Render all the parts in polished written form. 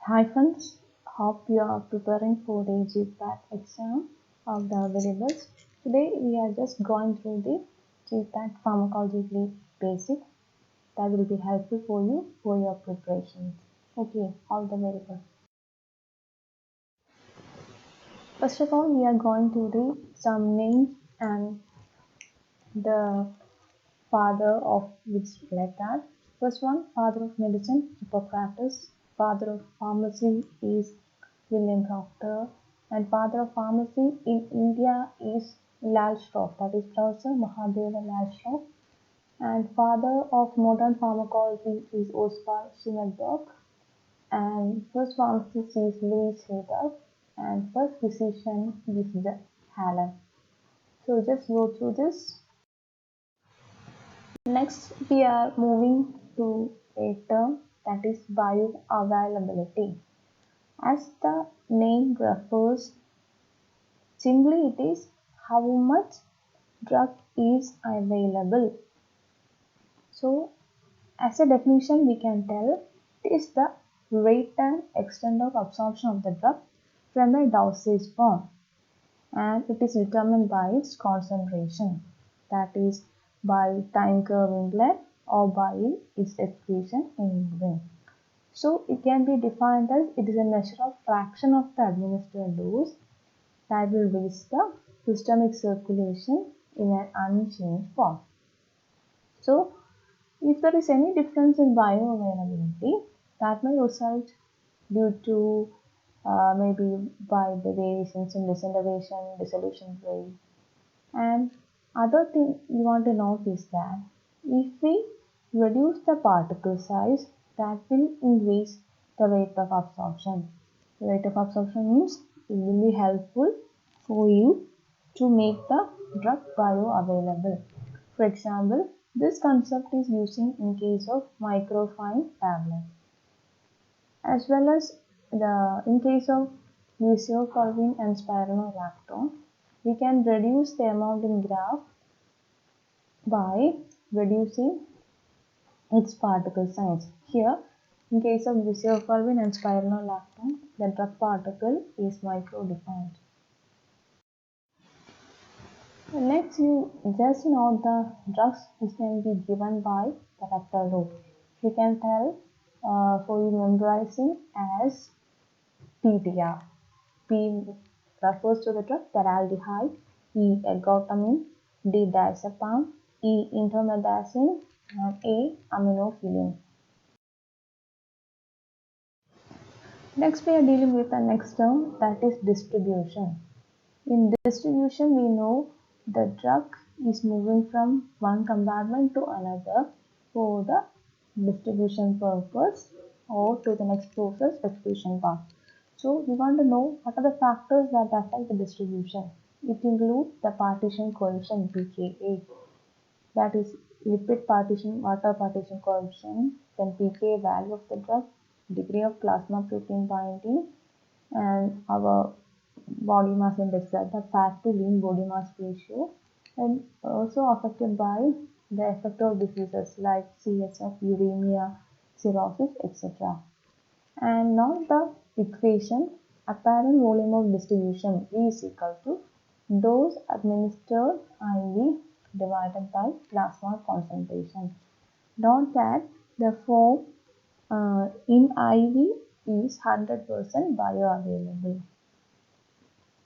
Hi friends, hope you are preparing for the GPAT exam of the variables. Today we are just going through the GPAT pharmacology basic that will be helpful for you for your preparations. Okay, all the very best. First of all, we are going to read some names and the father of which letter. First one, father of medicine, Hippocrates. Father of pharmacy is William Proctor. And father of pharmacy in India is Lalstrop, that is Professor Mahadeva Lalstrop. And father of modern pharmacology is Oskar Schimmelbusch. And first pharmacist is Louis Hilbert. And first physician is Hallen. So just go through this. Next, we are moving to a term that is bioavailability. As the name refers, simply it is how much drug is available. So, as a definition, we can tell it is the rate and extent of absorption of the drug from a dosage form, and it is determined by its concentration, that is by time curve in blood or by its excretion in urine. So it can be defined as it is a measure of fraction of the administered dose that will reach the systemic circulation in an unchanged form. So if there is any difference in bioavailability, that may result due to maybe by the variations in disintegration, dissolution rate. And other thing you want to note is that if we reduce the particle size, that will increase the rate of absorption. The rate of absorption means it will be helpful for you to make the drug bioavailable. For example, this concept is using in case of microfine tablets, as well as in case of glycosylphosphine and spironolactone. We can reduce the amount in graph by reducing its particle size. Here, in case of glycosylphosphine and spironolactone, the drug particle is micro-defined. Next, you just know the drugs which can be given by the rectal route. You can tell for you memorizing as PTR. P refers to the drug teraldehyde, E ergotamine, D diazepam, E indomethacin, and A aminophylline. Next, we are dealing with the next term, that is distribution. In distribution, we know the drug is moving from one compartment to another for the distribution purpose or to the next process, excretion part. So we want to know what are the factors that affect the distribution. It includes the partition coefficient pKa, that is lipid partition, water partition coefficient, then pKa value of the drug, degree of plasma protein binding, and our body mass index, that the fat to lean body mass ratio, and also affected by the effect of diseases like CSF, uremia, cirrhosis, etc. And now the equation, apparent volume of distribution V is equal to dose administered IV divided by plasma concentration. Note that the form in IV is 100% bioavailable.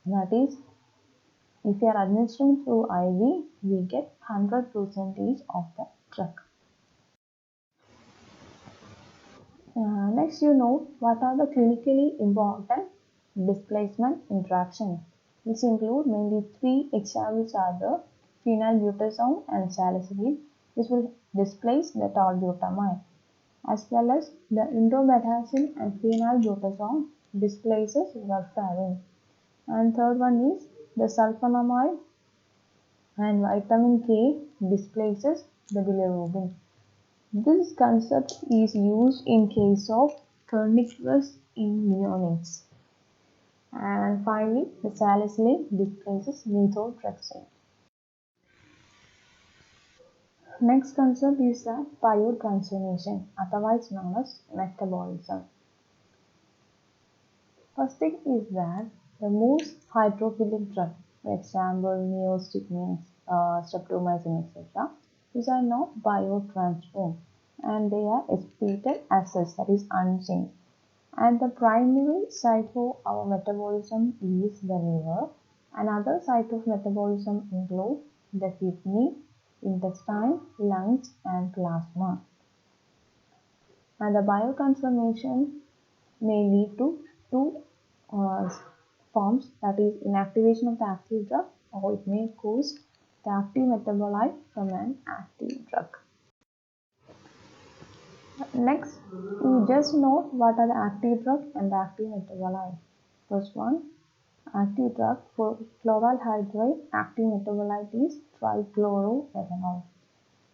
That is, if you are administering through IV, we get 100% of the drug. Next, you know what are the clinically important displacement interactions, which include mainly three examples are the phenylbutazone and salicylate, which will displace the tolbutamide, as well as the indomethacin and phenylbutazone displaces warfarin. And third one is the sulfonamide and vitamin K displaces the bilirubin. This concept is used in case of tourniquets in neonates. And finally, the salicylate displaces methotrexate. Next concept is the biotransformation, otherwise known as metabolism. First thing is that the most hydrophilic drug, for example, neostigmine, streptomycin, etc., these are not biotransformed and they are excreted as such, that is unchanged. And the primary site for our metabolism is the liver. Another site of metabolism includes the kidney, intestine, lungs, and plasma. And the biotransformation may lead to two uh, forms, that is inactivation of the active drug, or it may cause the active metabolite from an active drug. Next, we just know what are the active drug and the active metabolite. First one, active drug for chloral hydrate, active metabolite is trichloroethanol.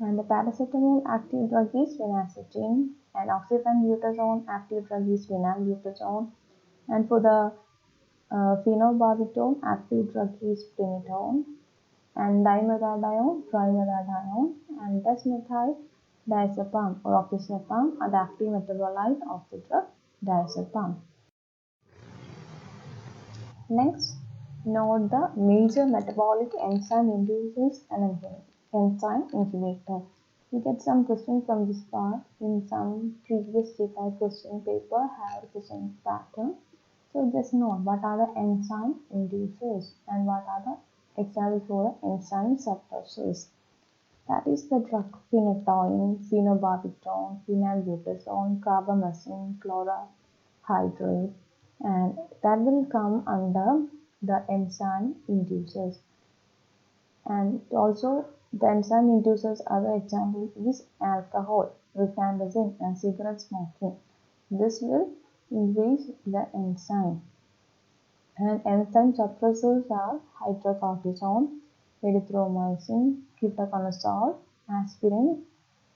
And the paracetamol active drug is phenacetin, and oxybenzone active drug is phenylbutazone. And for the phenobarbital active drug is primidone, and dimethadone, trimethadone, and desmethyl diazepam or oxazepam are the active metabolite of the drug diazepam. Next, note the major metabolic enzyme inducers and enzyme inhibitor. We get some questions from this part in some previous GPI question paper have the same pattern. So just note what are the enzyme inducers and what are the examples for the enzyme suppressors. That is the drug phenytoin, phenobarbital, phenylbutazone, carbamazine, chlorohydrate, and that will come under the enzyme inducers. And also the enzyme inducers other example is alcohol, rifampicin, and cigarette smoking. This will increase the enzyme. And enzyme suppressors are hydrocortisone, erythromycin, ketoconazole, aspirin,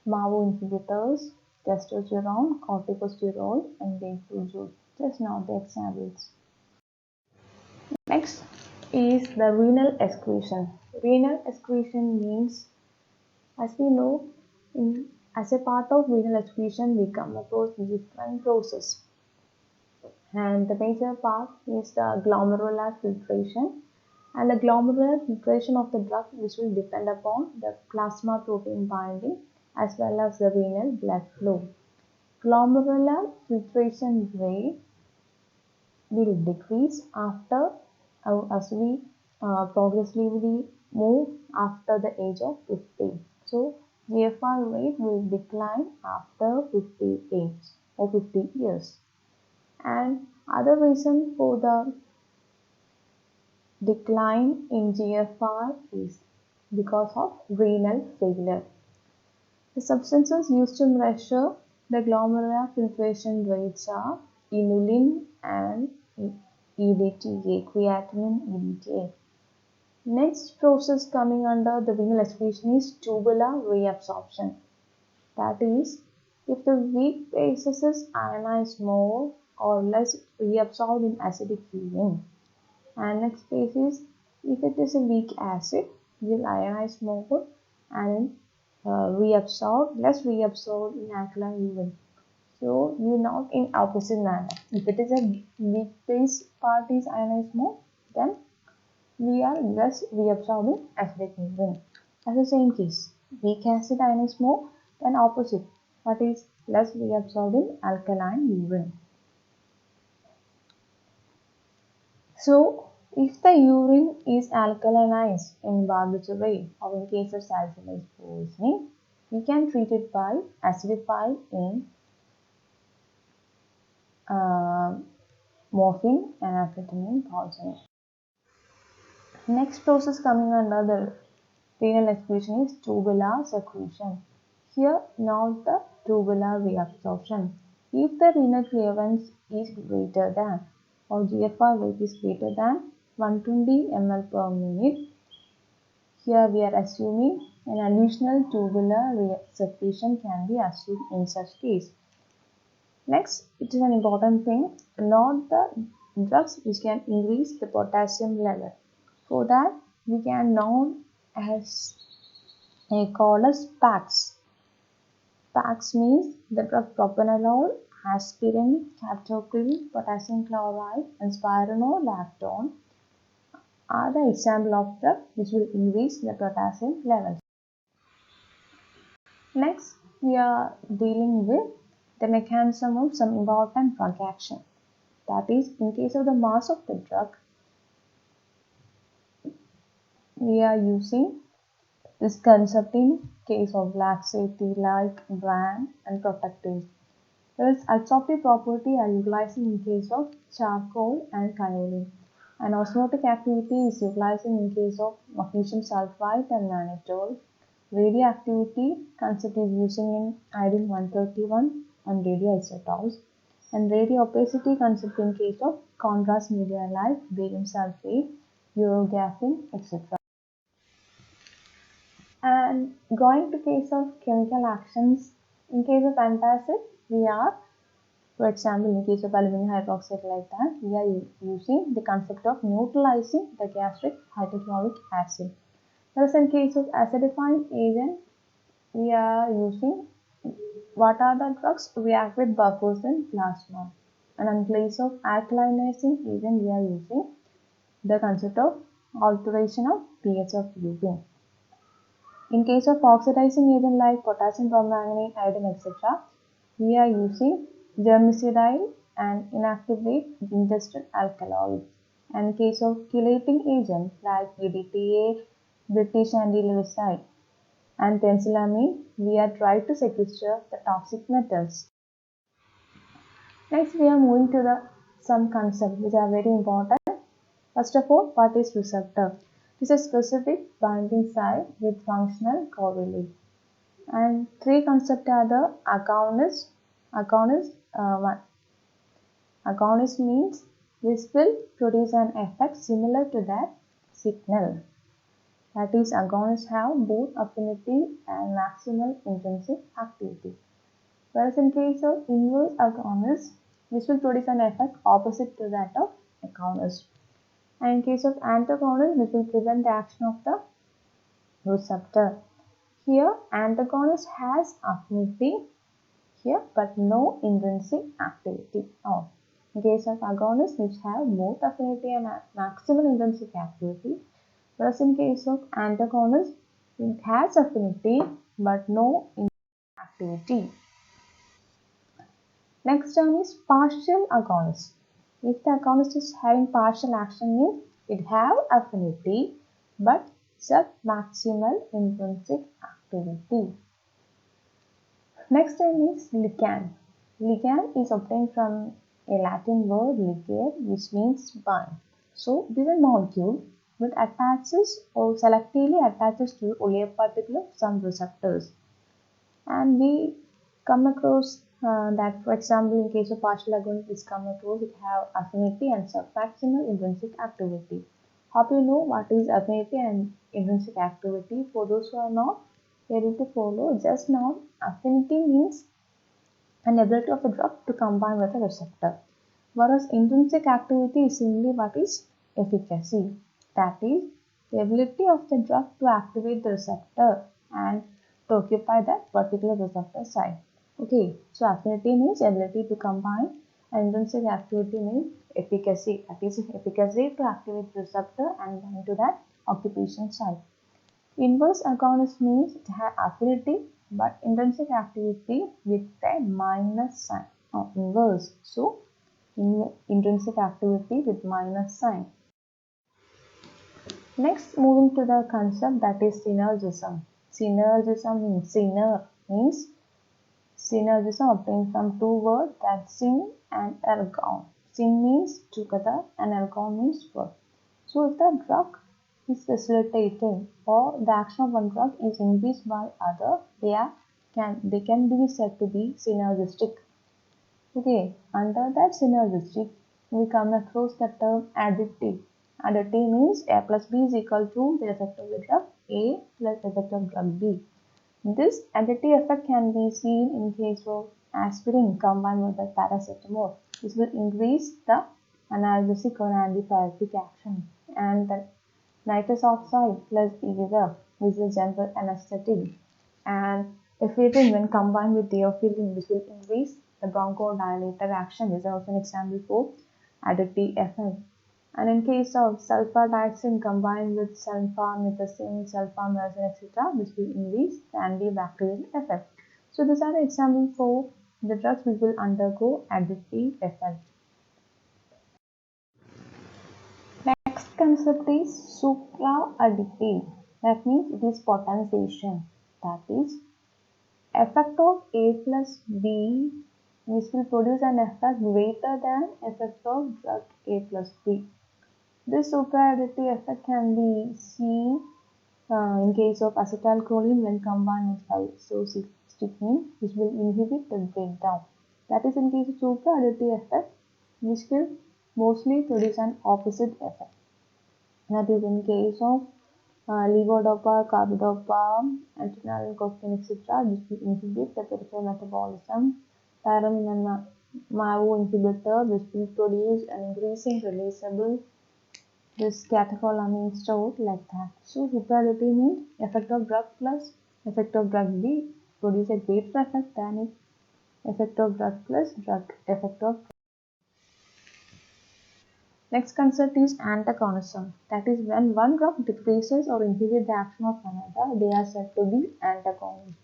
MAO inhibitors, testosterone, corticosteroid, and grapefruit juice. Just note the examples. Next is the renal excretion. Renal excretion means, as we know, as a part of renal excretion, we come across different processes. And the major part is the glomerular filtration. And the glomerular filtration of the drug, which will depend upon the plasma protein binding as well as the renal blood flow. Glomerular filtration rate will decrease after as we progressively move after the age of 50. So GFR rate will decline after 50 age or 50 years. And other reason for the decline in GFR is because of renal failure. The substances used to measure the glomerular filtration rates are inulin and EDTA, creatinine EDTA. Next process coming under the renal excretion is tubular reabsorption. That is, if the weak bases is ionized more or less reabsorbed in acidic urine. And next phase is, if it is a weak acid, it will ionize more and less reabsorbed in alkaline urine. So you note in opposite manner. If it is a weak base part is ionized more, then we are less reabsorbed in acidic urine. As the same case, weak acid ionized more, then opposite, that is less reabsorbed in alkaline urine. So, if the urine is alkalinized in barbiturate or in case of salicylate poisoning, we can treat it by acidify in morphine and amphetamine poisoning. Next process coming under the renal excretion is tubular secretion. Here, note the tubular reabsorption. If the renal clearance is greater than or GFR rate is greater than 120 ml per minute, here we are assuming an additional tubular secretion can be assumed in such case. Next, it is an important thing, note the drugs which can increase the potassium level. For that, we can note as called as PAX. PAX means the drug propranolol, aspirin, captopril, potassium chloride, and spironolactone are the example of drugs which will increase the potassium levels. Next, we are dealing with the mechanism of some important drug action. That is, in case of the mass of the drug, we are using this concept in case of laxative like brand and protective. Whereas absorptive property are utilizing in case of charcoal and kaolin. And osmotic activity is utilizing in case of magnesium sulfide and mannitol. Radioactivity concept is using in iodine 131 and radioisotopes. And radio-opacity concept in case of contrast media like barium sulfate, urogaphine, etc. And going to case of chemical actions, in case of antacid, we are, for example, in case of aluminum hydroxide like that, we are using the concept of neutralizing the gastric hydrochloric acid. Whereas in case of acidifying agent, we are using what are the drugs react with buffers in plasma. And in place of alkalinizing agent, we are using the concept of alteration of pH of urine. In case of oxidizing agent like potassium permanganate, iodine, etc., we are using germicidine and inactivate ingested alkaloids. And in case of chelating agent like EDTA, British antilaricide, and penicillamine, we are trying to sequester the toxic metals. Next, we are moving to some concepts which are very important. First of all, what is receptor? This is a specific binding site with functional correlate. And three concepts are the agonist. Agonist means this will produce an effect similar to that signal. That is, agonists have both affinity and maximal intrinsic activity. Whereas in case of inverse agonist, this will produce an effect opposite to that of agonist. And in case of antagonist, this will prevent the action of the receptor. Here, antagonist has affinity here, but no intrinsic activity. In case of agonist, which have both affinity and maximal intrinsic activity. Whereas in case of antagonist, it has affinity but no activity. Next term is partial agonist. If the agonist is having partial action, means it have affinity but sub-maximal intrinsic activity. Next term is ligand. Ligand is obtained from a Latin word ligare, which means bind. So this is a molecule which attaches or selectively attaches to only a particular some receptors. And we come across that, for example, in case of partial agonist, this come across it have affinity and sub-maximal intrinsic activity. Hope you know what is affinity and intrinsic activity. For those who are not able to follow, just now affinity means an ability of a drug to combine with a receptor, whereas intrinsic activity is simply what is efficacy. That is, the ability of the drug to activate the receptor and to occupy that particular receptor site. Okay, so affinity means ability to combine, and intrinsic activity means efficacy. That is, efficacy to activate the receptor and bind to that occupation site. Inverse agonist means it has affinity but intrinsic activity with a minus sign. Inverse. So, intrinsic activity with minus sign. Next, moving to the concept that is synergism. Synergism means synergism obtained from two words, that syn and ergon. Syn means together and ergon means work. So if the drug is facilitated or the action of one drug is increased by other, they can be said to be synergistic. Okay, under that synergistic, we come across the term additive. Additive means A plus B is equal to the effect of the drug A plus effect of drug B. This additive effect can be seen in case of aspirin combined with the paracetamol. This will increase the analgesic or antipyretic action. And the nitrous oxide plus ether, which is a general anesthetic. And ephedrine when combined with theophylline, which will increase the bronchodilator action is also an example for additive effect. And in case of sulfadiazine combined with sulfamethoxam, sulfamethoxam, etc., this will increase the antibacterial effect. So these are the examples for the drugs which will undergo additive effect. Next concept is supra-additive. That means it is potentiation. That is effect of A plus B which will produce an effect greater than effect of drug A plus B. This supra-additive effect can be seen in case of acetylcholine when combined with isostigmine, which will inhibit the breakdown. That is in case of supra-additive effect, which will mostly produce an opposite effect. That is in case of levodopa, carbidopa, antinyl cocaine, etc., which will inhibit the peripheral metabolism. Tyramine and MAO inhibitor, which will produce an increasing releasable this catecholamine stored like that. So supra-additive means effect of drug plus effect of drug B produce a greater effect than effect of drug plus drug effect of. Next concept is antagonism. That is when one drug decreases or inhibits the action of another, they are said to be antagonists.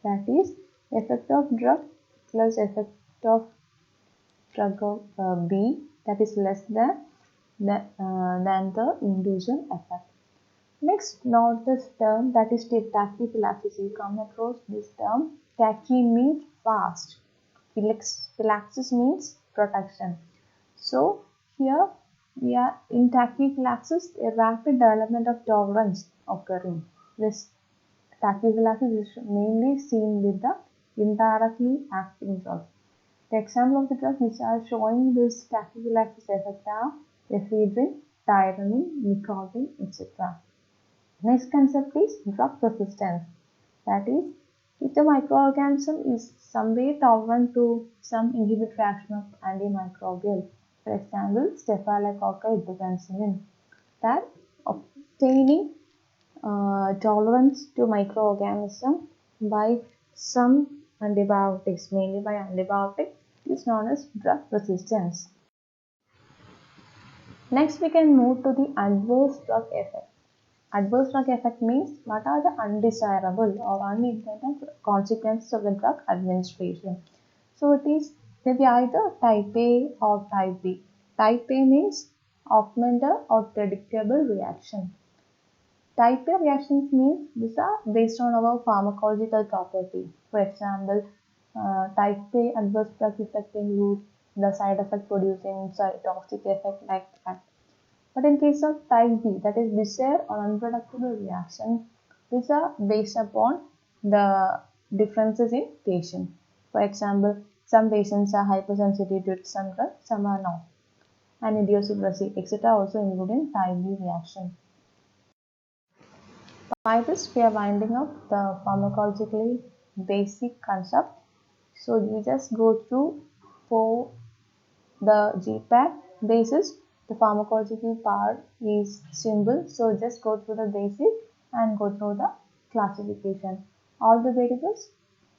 That is effect of drug plus effect of drug of B that is less than the inducer effect. Next, note this term that is tachyphylaxis. You come across this term. Tachy means fast. Phylaxis means protection. So here we are in tachyphylaxis, a rapid development of tolerance occurring. This tachyphylaxis is mainly seen with the indirectly acting drug. The example of the drugs which are showing this tachyphylaxis effect are ephedrine, tyramine, nicotine, etc. Next concept is drug resistance. That is, if the microorganism is some way tolerant to some inhibitory action of antimicrobial, for example, Staphylococcus penicillin, that obtaining tolerance to microorganism by some antibiotics, mainly by antibiotics, is known as drug resistance. Next, we can move to the adverse drug effect. Adverse drug effect means what are the undesirable or unintended consequences of the drug administration. So it is maybe either type A or type B. Type A means augmented or predictable reaction. Type A reactions means these are based on our pharmacological property. For example, type A adverse drug effect include the side effect producing cytotoxic effect like that. But in case of type B, that is desired or unpredictable reaction, these are based upon the differences in patient. For example, some patients are hypersensitive to some drug, some are not. And idiosyncrasy, etc. also include in type B reaction. By this, we are winding up the pharmacologically basic concept. So we just go through for the GPAC basis. The pharmacological part is simple, so just go through the basic and go through the classification. All the very best.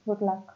Good luck.